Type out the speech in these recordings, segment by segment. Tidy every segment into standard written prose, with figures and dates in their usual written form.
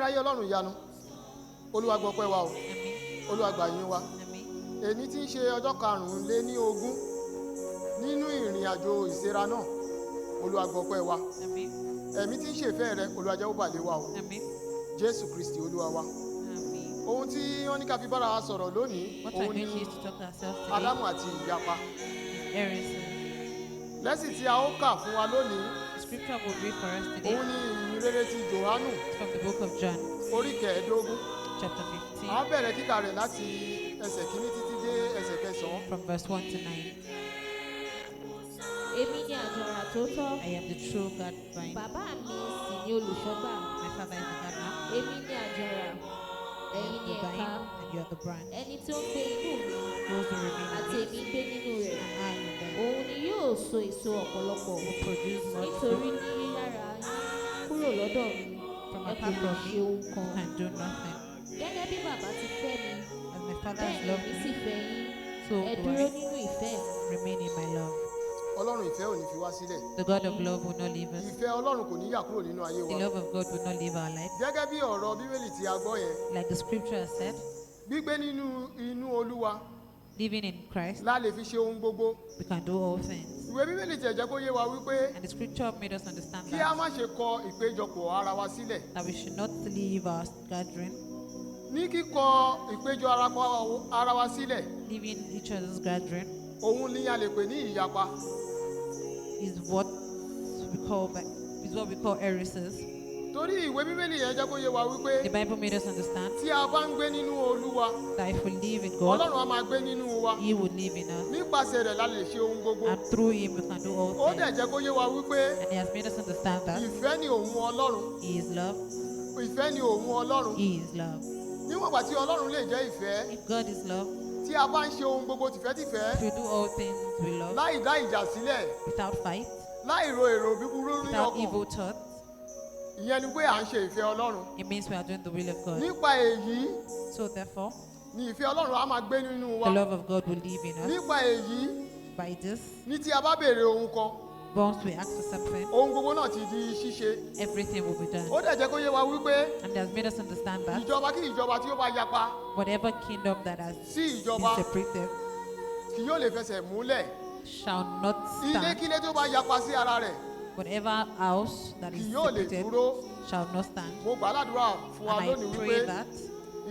ayérayé ọlọ́run ìyanu olúwa gbọ́ pẹ́ wa o Àmín. olúwa gbà yín wa Àmín. èní tí ń ṣe ọjọ́ karùnléníogún nínú ìrìn àjò ìsera náà olúwa gbọ́ pẹ́ wa Àmín. ẹ̀mí tí ń ṣèfẹ́ rẹ olúwa jẹ́ ó bà lé wa o Àmín. jésù kristi olúwa wa Àmín. ohun tí wọ́n ní ká fi bára wa sọ̀rọ̀ lónìí What we're òun going ni to use to talk to ourselves today ádámù àti ìyapa is heresies. lẹ́sìn tí a ó kà fún wa lónìí The scripture we'll read for us today òun ni ìyìn rere ti jòhánù is from the book of John, orí kẹẹ̀ẹ́dógún chapter a 15, bẹ̀rẹ̀ kíkà rẹ̀ láti ẹsẹ̀ kìíní títí dé ẹsẹ̀ kẹsàn-án. from verse 1 to 9. Èmi ni àjàrà tó tọ́, I am the true God vine. bàbá mi sì ni olùṣọ́gbà. My father is the gardener. Èmi ni àjàrà, I ẹ̀yin am ni the vine, ẹ̀ka. and you are the branch. Ẹni tí ó ń gbé inú mi Those who remain àti in èmi me, ń gbé nínú rẹ̀, and I in them, òun ni yóò so èso ọ̀pọ̀lọpọ̀. will produce much Nítorí fruit. ní yíyára yín kúrò lọ́dọ̀ mi, From ẹ kò apart lè from ṣe me, ohun you kan. can do nothing. Gẹ́gẹ́ bí bàbá ti fẹ́ mi, As my father bẹ́ẹ̀ has ni loved èmi sì me, fẹ́ yín. so Ẹ do dúró I. nínú ìfẹ́ mi. Remain in my love. ọlọ́run ìfẹ́ ò ní fi wá sílẹ̀ The God of love will not leave us. ìfẹ́ ọlọ́run kò ní yà kúrò nínú ayé The wa love of God will not leave our life. gẹ́gẹ́ bí ọ̀rọ̀ bíbélì tí a gbọ́ yẹn Like the scripture has said, gbígbé nínú inú olúwa living in Christ, la lè fi ṣe ohun gbogbo we can do all things. ìwé bíbélì tí ẹ jẹ́ kó yé wa wípé And the scripture made us understand kí a that, má ṣe kọ ìpéjọpọ̀ ara wa sílẹ̀ that we should not leave our gathering. ní kíkọ ìpéjọ ara wa sílẹ̀ Leaving each other's gathering òun ni a lè pè ní ìyapa is what we call heresies. torí ìwé bíbélì yẹn jẹ́ kó yé wa wípé The Bible made us understand tí a bá ń gbé nínú olúwa that if we live in God, ọlọ́run á máa gbé nínú wa He will live in us, nípasẹ̀ rẹ̀ la lè ṣe ohun gbogbo and through Him we can do ó all dẹ̀ things. jẹ́ kó yé wa wípé And He has made us understand that ìfẹ́ ni òun ọlọ́run He is love. ìfẹ́ ni òun ọlọ́run He is love. níwọ̀n ìgbà tí ọlọ́run lè jẹ́ ìfẹ́ If God is love, tí a bá ń ṣe ohun gbogbo tìfẹ́tìfẹ́ if we do all things with love, láì dá ìjà sílẹ̀ without fight, láì ro èrò búburú ní without ọkàn evil thoughts, ìyẹn ni pé à ń ṣe ìfẹ́ ọlọ́run it means we are doing the will of God. nípa èyí So therefore, ni ìfẹ́ ọlọ́run á máa gbé nínú wa the love of God will live in us. nípa èyí By this, ní tí a bá béèrè ohun kan once we ask for something, ohun gbogbo náà ti di ṣíṣe everything will be done. ó dẹ̀ jẹ́ kó yé wa wípé And it has made us understand that ìjọba kí ìjọba tí ó bá yapa whatever kingdom that has sí been ìjọba separated kì yóò lè fẹsẹ̀ múlẹ̀ shall not stand. ilékílé tó bá yapa sí ara rẹ̀ Whatever house that kì is yóò lè separated dúró shall not stand. mo gbà ládùúrà fún wa And lónìí I wípé pray that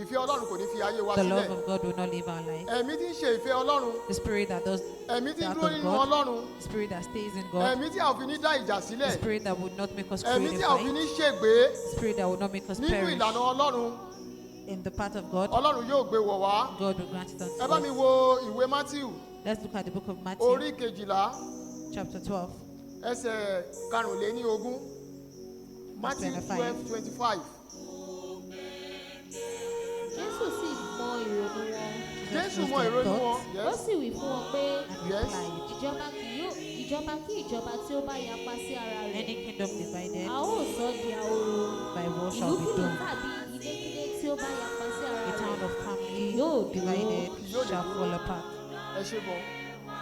ìfẹ́ ọlọ́run kò ní fi ayé wa the love sílẹ̀ of God will not leave our life. ẹ̀mí tí ń ṣe ìfẹ́ ọlọ́run The spirit that does ẹ̀mí tí ń that dúró of nínú God, ọlọ́run the spirit that stays in God, ẹ̀mí tí a ò fi ní dá ìjà the sílẹ̀ spirit that would not make us ẹ̀mí create tí a a ò fi fight, ní ṣègbé the spirit that would not make us nínú perish ìlànà ọlọ́run in the path of God, ọlọ́run yóò gbé wọ̀ wá God will grant it unto ẹ bá mi us. wo ìwé Matthew Let's look at the book of orí Matthew, kejìlá chapter 12, ẹsẹ̀ karùnléníogún Matthew 25. 12:25 Jésù sì mọ ìrònú wọn. Jésù knows mọ their ìrònú wọn thoughts Ó yes sì wí fún wọn pé and Yes. replied, ìjọba kí ìjọba tí ó bá yapa sí ara rẹ̀, any kingdom divided a ó sọ di ahoro. by war shall be Ìlúkúlù doomed. tàbí ilékílé tí ó bá yapa sí ara A town rẹ̀, of family yóò dúró. divided Yóò shall dúró. fall apart. ẹ ṣe bọ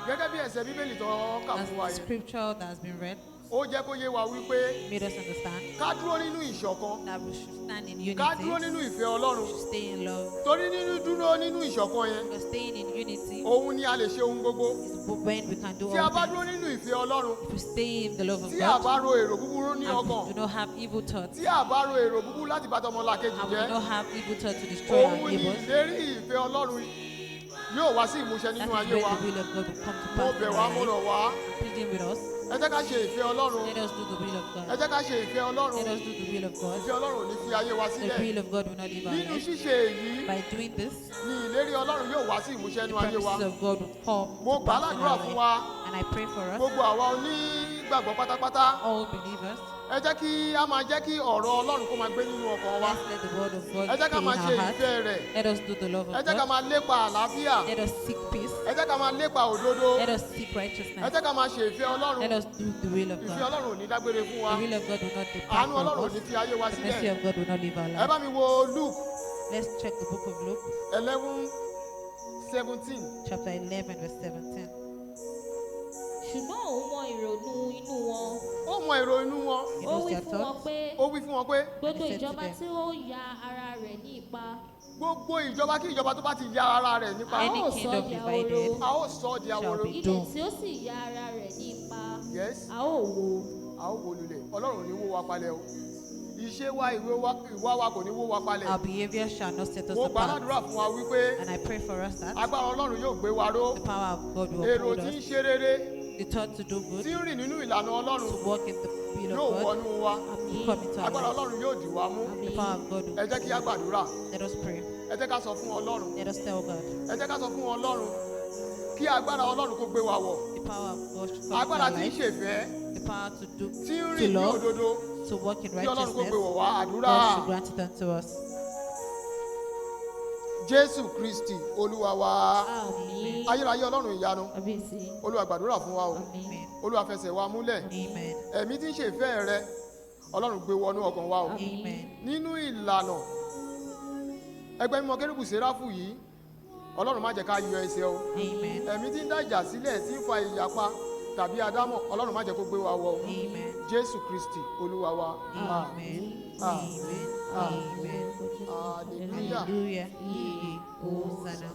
gẹ́gẹ́ bí ẹsẹ̀ bíbélì tó kà As fún wa the yẹn scripture that has been read ó jẹ́ kó yé wa wípé made us understand ká dúró nínú ìṣọ̀kan that we should stand in ká dúró unity, nínú ìfẹ́ ọlọ́run we should stay in love. torí nínú dúró nínú ìṣọ̀kan yẹn Because staying in unity òun ni a lè ṣe ohun gbogbo is when we can do tí a bá all dúró things. nínú ìfẹ́ ọlọ́run If we stay in the love of tí a God bá ro èrò búburú ní and ọkàn we do not have evil thoughts tí a bá ro èrò búburú láti bá tọmọlàkejì and we jẹ́ do not have evil thoughts to destroy our òun ni neighbors, ìlérí ìfẹ́ ọlọ́run yóò wá sí ìmúṣẹ that nínú is ayé when wa the will of God will come to mo pass bẹ̀ in wá our mo rọ̀ life. wá Pleading with us, ẹ jẹ́ ká ṣe ìfẹ́ ọlọ́run let us do the will of ẹ God. jẹ́ ká ṣe ìfẹ́ ọlọ́run Let us do the will of God. ìfẹ́ ọlọ́run ò ní fi ayé wa The sílẹ̀ will of God will not leave our nínú life. ṣíṣe èyí By doing this, ni ìlérí ọlọ́run yóò wá sí ìmúṣẹ the nínú ayé wa promises of God will come mo to gbà á pass in ládùúrà our fún life. wa And I pray for us, gbogbo àwa onígbàgbọ́ pátápátá all believers, ẹ jẹ́ kí a máa jẹ́ kí ọ̀rọ̀ ọlọ́run kó máa gbé nínú ọkàn wa let's let the word of God ẹ jẹ́ ká stay in máa ṣe our heart. ìfẹ́ rẹ̀ Let us do the love ẹ of jẹ́ ká God. máa lépa àlàáfíà Let us seek peace. ẹ jẹ́ ká máa lépa òdodo Let us seek ẹ righteousness. jẹ́ ká máa ṣe ìfẹ́ ọlọ́run Let us do the will of ìfẹ́ God. ọlọ́run ò ní dágbére fún wa The will of God will not depart àánú from ọlọ́run ò us. ní fi ayé wa The mercy sílẹ̀ of God will not leave our ẹ life. bá mi wo Luke Let's check the book of Luke, 11:17 chapter 11, verse 17. ṣùgbọ́n òun mọ ìrònú inú wọn. ó mọ wọn èrò inú wọn. He Ó knows wí their fún wọn thoughts. pé Ó wí fún wọn pé gbogbo He said to ìjọba them, tí ó ya ara rẹ̀ ní ipa, gbogbo ìjọba kí ìjọba tó bá ti ya ara rẹ̀ nípa, a Any ó sọ kingdom di divided ahoro. a ó sọ ọ́ di shall ahoro. be Ilẹ̀ doomed. tí ó sì ya ara rẹ̀ ní ipa, Yes, a ó wó. a ó wó lulẹ̀. Ọlọ́run ò ní wó wa palẹ̀ o. Iṣẹ́ wa ìwà wa kò ní wó wa palẹ̀. Our behavior shall not set us Mo gbà apart. ládùúrà fún wa wípé And I pray for us that agbára Ọlọ́run yóò gbé wa ró. the power of God will Èrò uphold tí ń us. ṣe rere The thought to do tí good, ń rìn nínú ìlànà Ọlọ́run to walk in the will yóò of God, wọnú wa. will come into our Agbára lives. Ọlọ́run yóò dì wá mú. The power of God Ẹ will. jẹ́ kí á gbàdúrà. Let us pray. Ẹ jẹ́ ká sọ fún Ọlọ́run. Let us tell God. Ẹ jẹ́ ká sọ fún Ọlọ́run kí agbára Ọlọ́run kó gbé wa wọ̀. The power of God should come into Agbára our tí ń lives. ṣèfẹ́ The power to do, tí ń to rìn ní love, òdodo to walk in kí Ọlọ́run kó righteousness. gbé wọ̀ wá. Àdúrà. God should grant it unto us. Jésù Kristi Olúwa wa. Àmín. Ayérayé Ọlọ́run ìyanu. Kábíyèsí. Olúwa gbàdúrà fún wa o. Àmín. Amen. Olúwa fẹsẹ̀ wa múlẹ̀. Amen. Ẹ̀mí tí ń ṣe ìfẹ́ rẹ Ọlọ́run gbé wọnú ọkàn wa o. Amen. Nínú ìlànà ẹgbẹ́ mímọ́ Kérúbù Séráfù yìí Ọlọ́run má jẹ́ ká yọ ẹsẹ̀ o. Amen. Ẹ̀mí tí ń dá ìjà sílẹ̀ tí ń fa ìyapa tàbí àdámọ̀ Ọlọ́run má jẹ́ kó gbé wa wọ̀ o. Amen. Jésù Kristi Olúwa wa. Amen. Amen. Amen. Hallelujah. Hallelujah. Hosanna.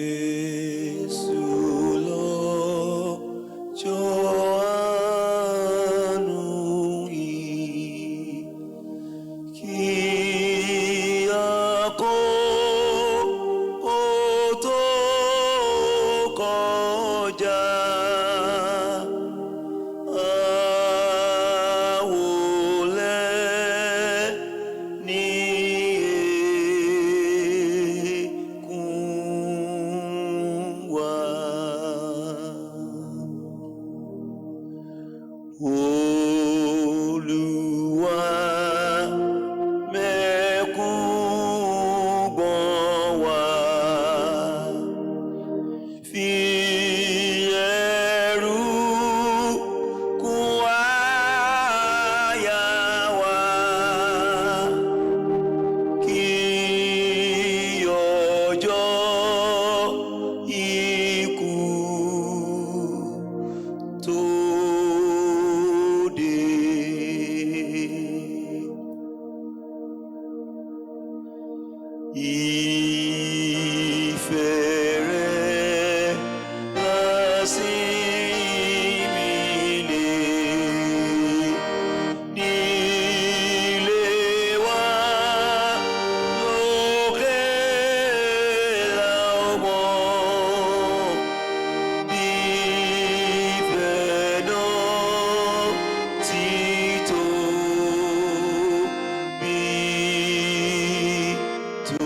Jésù lọ́jọ́ àánú yìí, kí àkókò tó kọjá, àwòlẹ̀ ní Olúwa mẹ́kún gbọ̀n wá, fi ẹ̀rù kún àyà wa, kí ọjọ́ ikú tó dé. Ìfẹ́ rẹ̀ lásìmí lé nílé wa lókè lọ́wọ́. Ìfẹ́ náà ti tóbi tó.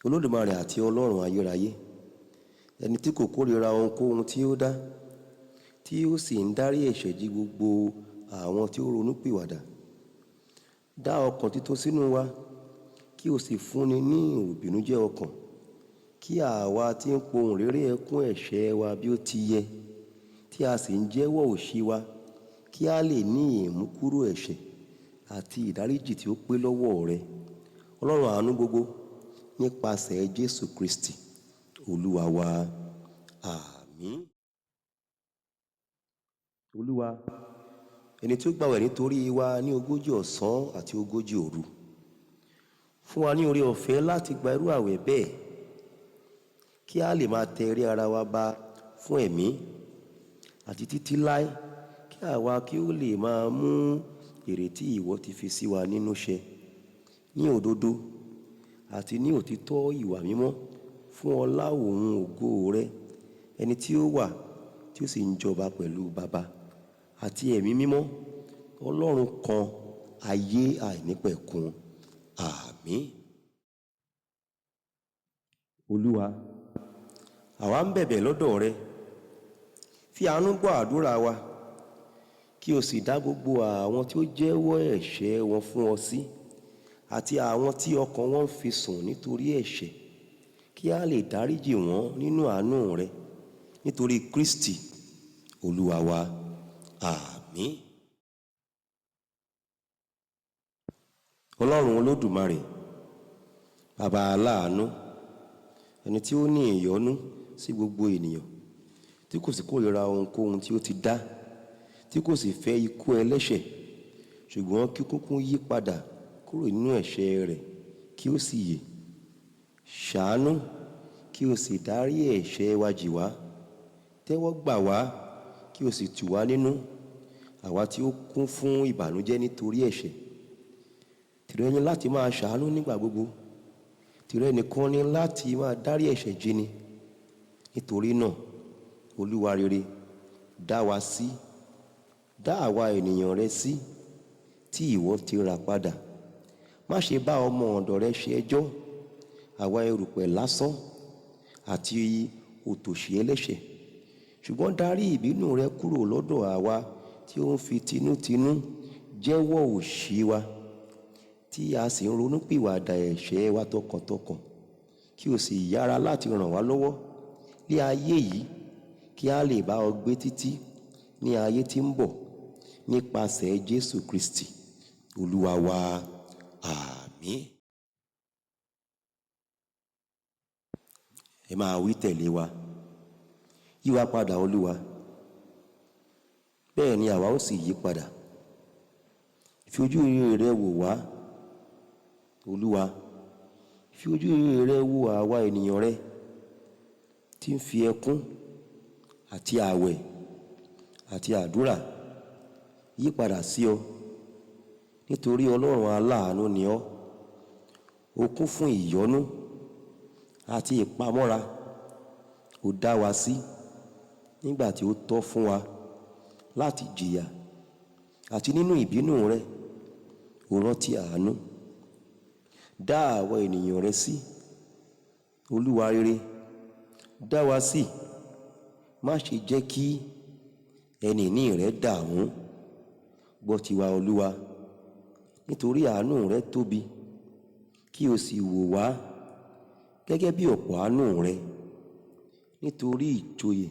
Olódùmarè àti Ọlọ́run ayérayé, ẹni tí kò kórìíra ohunkóhun tí ó dá, tí ó sì ń dárí ẹ̀ṣẹ̀ jì gbogbo àwọn tí ó ronúpìwàdà. Dá ọkàn títún sínú wa, kí o sì fúnni ní ìròbìnújẹ́ ọkàn, kí àwa tí ń pohùn réré ẹkún ẹ̀ṣẹ̀ wa bí ó ti yẹ, tí a sì ń jẹ́wọ́ òṣì wa, kí a lè ní ìmúkúrò ẹ̀ṣẹ̀ àti ìdáríjì tí ó pé lọ́wọ́ rẹ. Ọlọ́run àánú gbogbo, nípasẹ̀ Jésù Kristi Olúwa wa. Àmín. Olúwa, ẹni tí ó gbààwẹ̀ nítorí wa ní 40 ọ̀sán àti 40 òru, fún wa ní oore ọ̀fẹ́ láti gba irú àwẹ̀ bẹ́ẹ̀, kí a lè máa tẹrí ara wa ba fún ẹ̀mí àti títí láé, kí àwa kí ó lè máa mú èrè tí ìwọ ti fi sí wa nínú ṣẹ ní òdodo àti ní òtítọ́ ìwà mímọ́, fún ọlá òun ògo rẹ, ẹni tí ó wà tí ó sì ń jọba pẹ̀lú Baba àti ẹ̀mí mímọ́, Ọlọ́run kan, ayé àìnípẹ̀kun. Àmín. Olúwa, àwa ń bẹ̀bẹ̀ lọ́dọ̀ rẹ, fi àánú gbọ́ àdúrà wa, kí o sì dá gbogbo àwọn tí ó jẹ́wọ́ ẹ̀ṣẹ̀ wọn fún ọ sí, àti àwọn tí ọkàn wọn fi sùn nítorí ẹ̀ṣẹ̀, kí a lè dáríjì wọ́n nínú àánú rẹ, nítorí Kristi Olúwa wa. Àmín. Ọlọ́run Olódùmarè, Baba aláàánú, ẹni tí ó ní ìyọ́nú sí gbogbo ènìyàn, tí kò sì kórìíra ohunkóhun tí ó ti dá, tí kò sì fẹ́ ikú ẹlẹ́ṣẹ̀, ṣùgbọ́n kí kúkú yí padà kúrò nínú ẹ̀ṣẹ̀ rẹ̀ kí ó sì yè. Ṣàánú kí o sì dárí ẹ̀ṣẹ̀ wa jì wá, tẹ́wọ́ gbà wá kí o sì tù wá nínú, àwa tí ó kún fún ìbànújẹ́ nítorí ẹ̀ṣẹ̀. Tìrẹ ni láti máa ṣàánú nígbà gbogbo, tìrẹ nìkan ni láti máa dárí ẹ̀ṣẹ̀ jì ni. Nítorí náà, Olúwa rere, dá wa sí, dá àwa ènìyàn rẹ sí, tí ìwọ ti rà padà. Má ṣe bá ọmọ ọ̀dọ̀ rẹ ṣe ẹjọ́, àwa erùpẹ̀ lásán àti òtòṣì ẹlẹ́ṣẹ̀, ṣùgbọ́n dárí ìbínú rẹ kúrò lọ́dọ̀ àwa tí ó ń fi tinútinú jẹ́wọ́ òṣì wa, tí a sì ń ronúpìwàdà ẹ̀ṣẹ̀ wa tọkàntọkàn, kí o sì yára láti ràn wá lọ́wọ́ ní ayé yìí, kí a lè bá ọ gbé títí ní ayé tí ń bọ̀, nípasẹ̀ Jésù Kristi Olúwa wa. Àmín. Ẹ máa wí tẹ̀lé wa. Yí wa padà Olúwa, bẹ́ẹ̀ ni àwa ó sì yí padà. Fi ojú rere rẹ wò wá Olúwa, fi ojú rere rẹ wò àwa ènìyàn rẹ tí ń fi ẹkún àti ààwẹ̀ àti àdúrà yí padà sí ọ, nítorí Ọlọ́run aláàánú ni ọ́. O kún fún ìyọ́nú àti ìpamọ́ra, ó dá wa sí nígbà tí ó tọ́ fún wa láti jìyà, àti nínú ìbínú rẹ ó rántí àánú. Dá àwa ènìyàn rẹ sí, Olúwa rere, dá wa sí. Má ṣe jẹ́ kí ẹni ìní rẹ dààmú. Gbọ́ tiwa Olúwa, nítorí àánú rẹ tóbi, kí o sì wò wá gẹ́gẹ́ bí ọ̀pọ̀ àánú rẹ, nítorí ìjòyè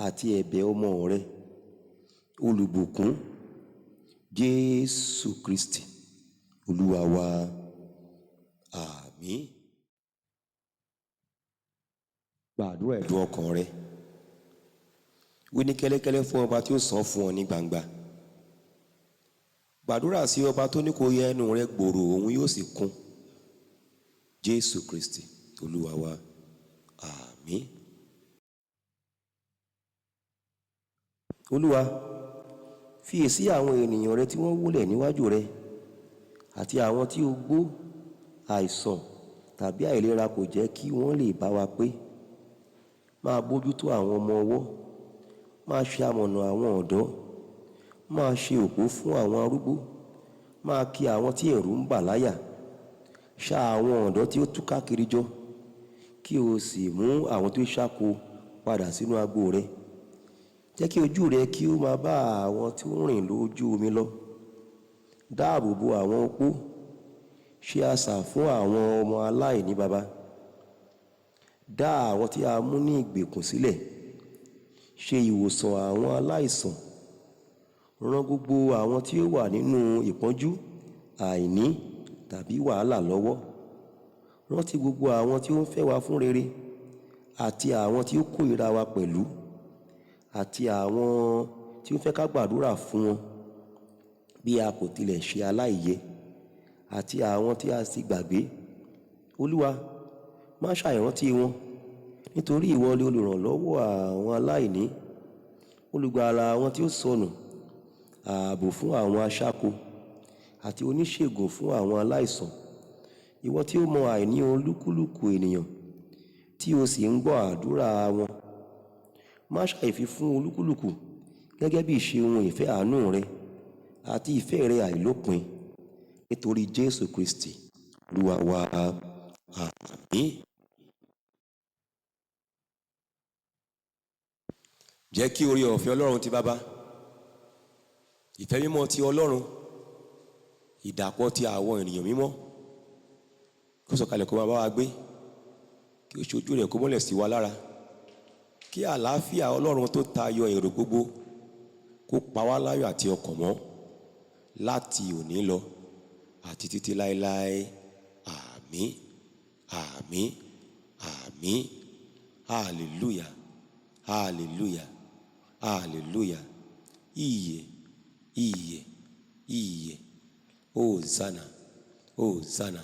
àti ẹ̀bẹ̀ ọmọ rẹ olùbùkún Jésù Kristi Olúwa wa. Àmín. Gbàdúrà ẹ̀dùn ọkàn rẹ, wí ní kẹ́lẹ́kẹ́lẹ́ fún ọba tí ó san fún ọ ní gbangba. Gbàdúrà sí ọba tó ní kó yẹ ẹnu rẹ gbòòrò, òun yóò sì kún. Jésù Kristi Olúwa wa. Àmín. Olúwa, fiyèsí àwọn ènìyàn rẹ tí wọ́n wólẹ̀ níwájú rẹ, àti àwọn tí ogbó, àìsàn tàbí àìlera kò jẹ́ kí wọ́n lè bá wa pé. Máa bójútó àwọn ọmọ ọwọ́, máa ṣe amọ̀nà àwọn ọ̀dọ́, máa ṣe òpó fún àwọn arúgbó, máa kì àwọn tí ẹ̀rù ń bà láyà, ṣá àwọn ọ̀dọ́ tí ó tú káàkiri jọ kí o sì mú àwọn tó ṣáko padà sínú agbo rẹ. Jẹ́ kí ojú rẹ kí ó máa bá àwọn tí ó rìn lójú omi lọ. Dáàbò bo àwọn opó, ṣe asà fún àwọn ọmọ aláìní baba. Dá àwọn tí a mú ní ìgbèkùn sílẹ̀, ṣe ìwòsàn àwọn aláìsàn. Ràn gbogbo àwọn tí ó wà nínú ìpọ́njú, àìní tàbí wàhálà lọ́wọ́. Rántí gbogbo àwọn tí ó ń fẹ́ wa fún rere àti àwọn tí ó kórìíra wa pẹ̀lú, àti àwọn tí ó fẹ́ ká gbàdúrà fún wọn bí a kò tilẹ̀ ṣe aláìyẹ, àti àwọn tí a sì gbàgbé. Olúwa, má ṣàìrántí wọn, nítorí ìwọ ni olùrànlọ́wọ́ àwọn aláìní, olùgbàlà àwọn tí ó sọnù, ààbò fún àwọn aṣáko, àti oníṣègùn fún àwọn aláìsàn. Ìwọ tí ó mọ àìní olúkúlùkù ènìyàn, tí o sì ń gbọ́ àdúrà wọn. Má ṣàìfi fún olúkúlùkù gẹ́gẹ́ bí ìṣeun ìfẹ́ àánú rẹ àti ìfẹ́ rẹ àìlópin, nítorí Jésù Kristi Olúwa wa. Àmín. Jẹ́ kí oore ọ̀fẹ́ Ọlọ́run ti Baba, ìfẹ́ mímọ́ ti Ọlọ́run, ìdàpọ̀ ti àwọn ènìyàn mímọ́ kó sọ̀kalẹ̀ kó máa bá wa gbé, kí ó ṣojú rẹ̀ kó mọ́lẹ̀ sí wa lára, kí àlàáfíà Ọlọ́run tó tayọ èrò gbogbo kó pa wá láyọ̀ àti ọkàn mọ́ láti òní lọ àti títí láéláé. Àmín, àmín, àmín. Hallelujah, hallelujah, hallelujah. Ìyè, ìyè, ìyè. Hosanna, Hosanna,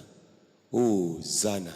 Hosanna.